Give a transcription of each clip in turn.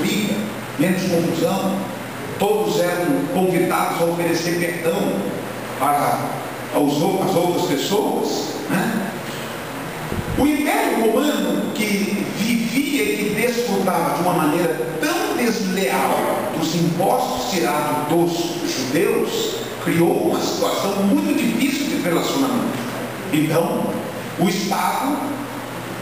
briga, menos confusão. Todos eram convidados a oferecer perdão para as outras pessoas, né? O Império Romano, que vivia e que desfrutava de uma maneira tão desleal dos impostos tirados dos judeus, criou uma situação muito difícil de relacionamento. Então, o Estado,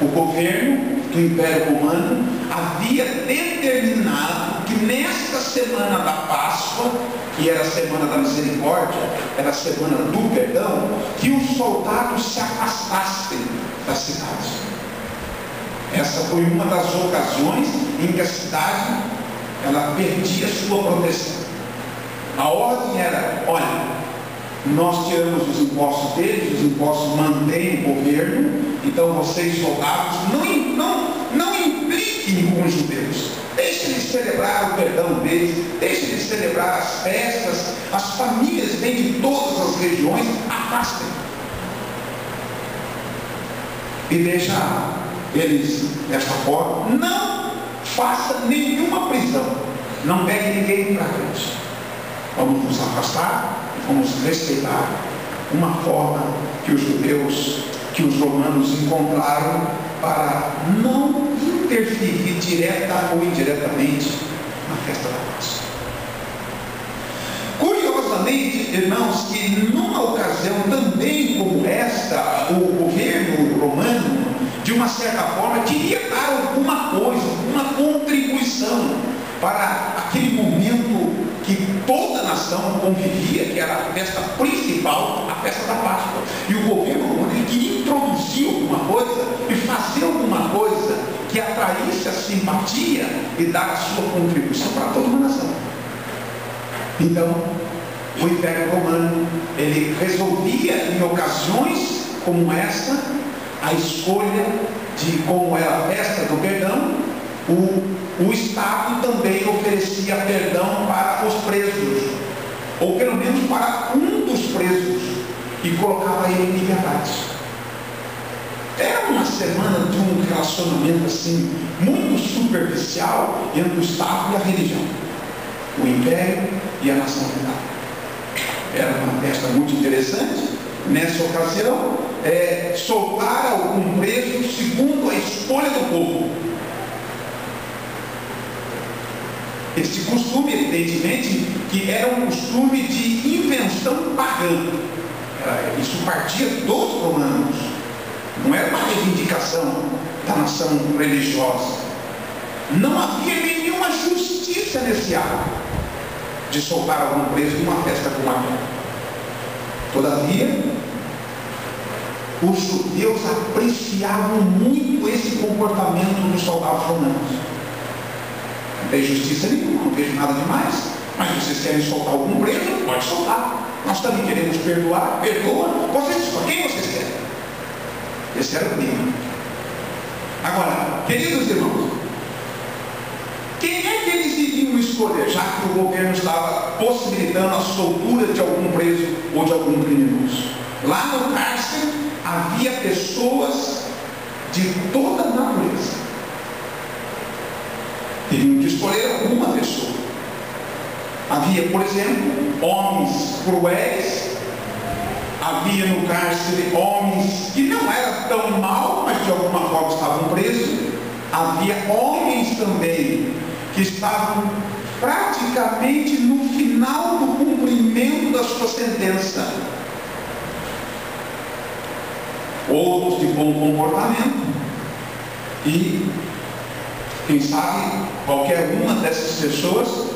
o governo do Império Romano havia determinado que nesta semana da Páscoa, que era a semana da misericórdia, era a semana do perdão, que os soldados se afastassem da cidade. Essa foi uma das ocasiões em que a cidade ela perdia sua proteção. A ordem era: olha, nós tiramos os impostos deles, os impostos mantêm o governo, então vocês soldados não impliquem com os judeus, deixem eles celebrar o perdão deles, deixem eles celebrar as festas, as famílias vêm de todas as regiões, afastem e deixa eles desta forma. Não faça nenhuma prisão, não pegue ninguém para frente, vamos nos afastar, vamos respeitar uma forma que os judeus, que os romanos encontraram para não interferir direta ou indiretamente na festa da Páscoa. Curiosamente, irmãos, que numa ocasião também como esta, o governo romano, de uma certa forma, queria dar alguma coisa, uma contribuição para aquele momento que toda a nação convivia, que era a festa principal, a festa da Páscoa. E o governo romano ele queria introduzir alguma coisa e fazer alguma coisa que atraísse a simpatia e dar a sua contribuição para toda uma nação. Então, o Império Romano, ele resolvia em ocasiões como esta, a escolha de como era a festa do perdão. O Estado também oferecia perdão para os presos, ou pelo menos para um dos presos, e colocava ele em liberdade. Era uma semana de um relacionamento assim, muito superficial entre o Estado e a religião, o Império e a nação romana. Era uma festa muito interessante. Nessa ocasião, soltar algum preso segundo a escolha do povo. Esse costume, evidentemente, que era um costume de invenção pagã. Isso partia dos romanos. Não era uma reivindicação da nação religiosa. Não havia nenhuma justiça nesse ato de soltar algum preso numa festa como aquela. Todavia, os judeus apreciavam muito esse comportamento dos soldados romanos. Não tem justiça nenhuma, não vejo nada demais. Mas se vocês querem soltar algum preso, pode soltar. Nós também queremos perdoar, perdoa. Vocês escolhem quem vocês querem. Esse era o clima. Agora, queridos irmãos, quem é que eles iriam escolher, já que o governo estava possibilitando a soltura de algum preso ou de algum criminoso? Lá no cárcere havia pessoas de toda a natureza. Teriam que escolher alguma pessoa. Havia, por exemplo, homens cruéis. Havia no cárcere homens que não eram tão mal, mas de alguma forma estavam presos. Havia homens também que estavam praticamente no final do cumprimento da sua sentença. Outros de bom comportamento. E, quem sabe, qualquer uma dessas pessoas,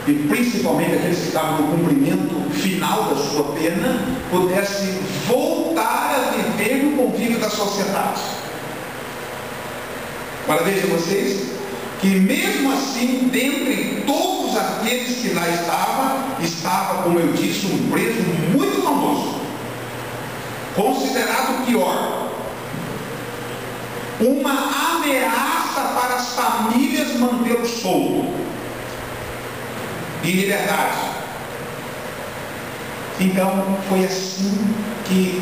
e principalmente aqueles que estavam no cumprimento final da sua pena, pudesse voltar a viver no convívio da sociedade. Agora vejam vocês, que mesmo assim, dentre todos aqueles que lá estava, como eu disse, um preso muito famoso, considerado pior, uma ameaça para as famílias mantê-lo solto, em liberdade. Então foi assim que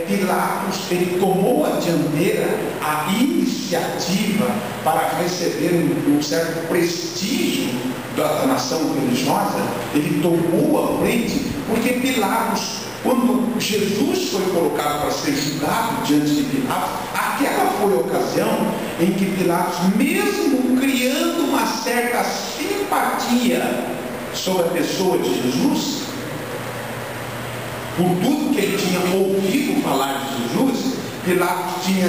Pilatos ele tomou a dianteira, a iniciativa para receber um certo prestígio da nação religiosa. Ele tomou a frente, porque Pilatos, quando Jesus foi colocado para ser julgado diante de Pilatos, aquela foi a ocasião em que Pilatos, mesmo criando uma certa simpatia sobre a pessoa de Jesus, por tudo que ele tinha ouvido falar de Jesus, Pilatos tinha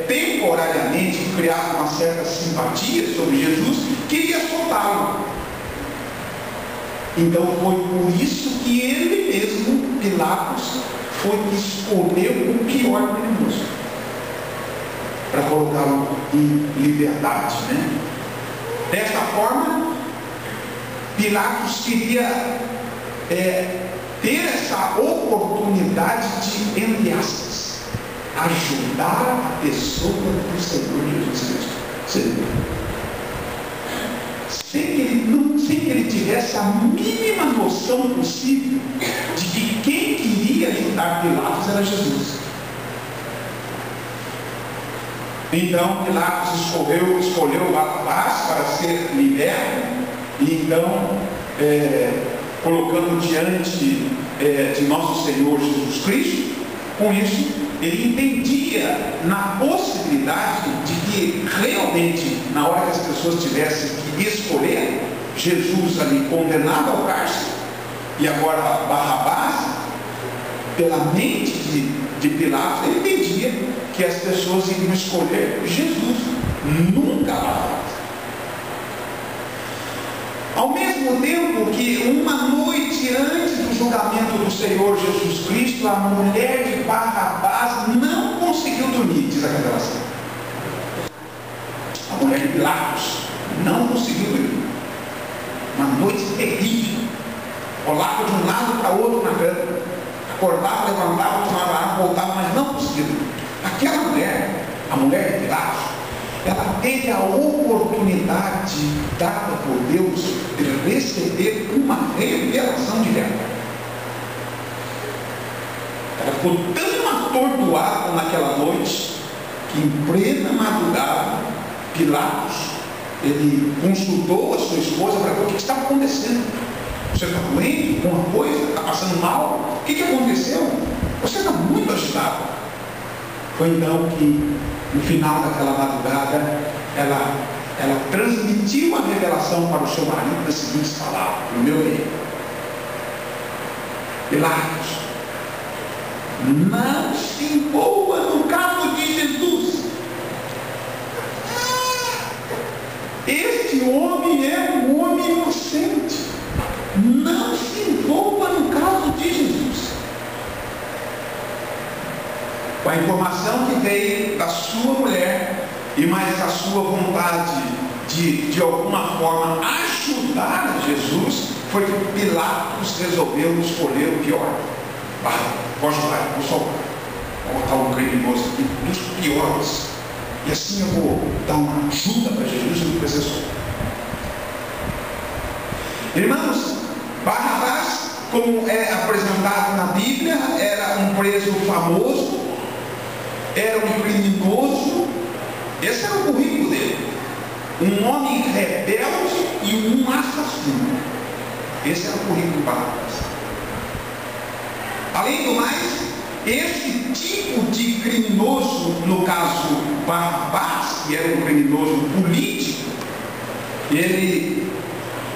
temporariamente criado uma certa simpatia sobre Jesus, queria soltá-lo. Então foi por isso que ele mesmo, Pilatos, foi que escolheu o pior criminoso para colocá-lo em liberdade, né? Desta forma, Pilatos queria ter essa oportunidade de, entre aspas, ajudar a pessoa do Senhor Jesus Cristo. Sem que ele tivesse a mínima noção possível de que quem queria ajudar Pilatos era Jesus. Então Pilatos escolheu Barrabás para ser liberto, e então colocando diante de nosso Senhor Jesus Cristo. Com isso, ele entendia na possibilidade de que realmente, na hora que as pessoas tivessem que escolher, Jesus ali condenado ao cárcere, e agora Barrabás, pela mente de Pilatos, ele entendia que as pessoas iriam escolher Jesus, nunca Barrabás. Ao mesmo tempo que uma noite antes do julgamento do Senhor Jesus Cristo, a mulher de Barrabás não conseguiu dormir, diz a revelação. A mulher de Pilatos não conseguiu dormir. Uma noite terrível. Rolava de um lado para outro na cama. Acordava, levantava, tomava água, voltava, mas não conseguiu dormir. Aquela mulher, a mulher de Pilatos, ela teve a oportunidade dada por Deus de receber uma revelação direta. Ela ficou tão atordoada naquela noite que, em plena madrugada, Pilatos, ele consultou a sua esposa para ver o que estava acontecendo. Você está doente? Alguma coisa? Está passando mal? O que aconteceu? Você está muito agitado. Foi então que, no final daquela madrugada, ela transmitiu a revelação para o seu marido das seguintes palavras: o meu rei, Pilatos, não se envolva no caso de Jesus. Este homem é um homem inocente. Não se envolva no caso de Jesus. Com a informação que veio da sua mulher e mais a sua vontade de alguma forma ajudar Jesus, foi que Pilatos resolveu escolher o pior. Vou ajudar, vou salvar. Vou botar um criminoso aqui dos piores. E assim eu vou dar uma ajuda para Jesus e não precisa soltar. Irmãos, Barrabás, como é apresentado na Bíblia, era um preso famoso, era um criminoso. Esse era o currículo dele: um homem rebelde e um assassino. Esse era o currículo de Barrabás. Além do mais, esse tipo de criminoso, no caso Barrabás, que era um criminoso político, ele,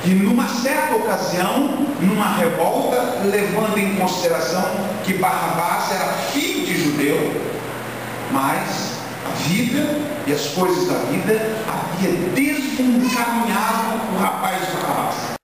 que numa certa ocasião, numa revolta, levando em consideração que Barrabás era filho de judeu, mas a vida e as coisas da vida havia desencaminhado o rapaz de Barrabás.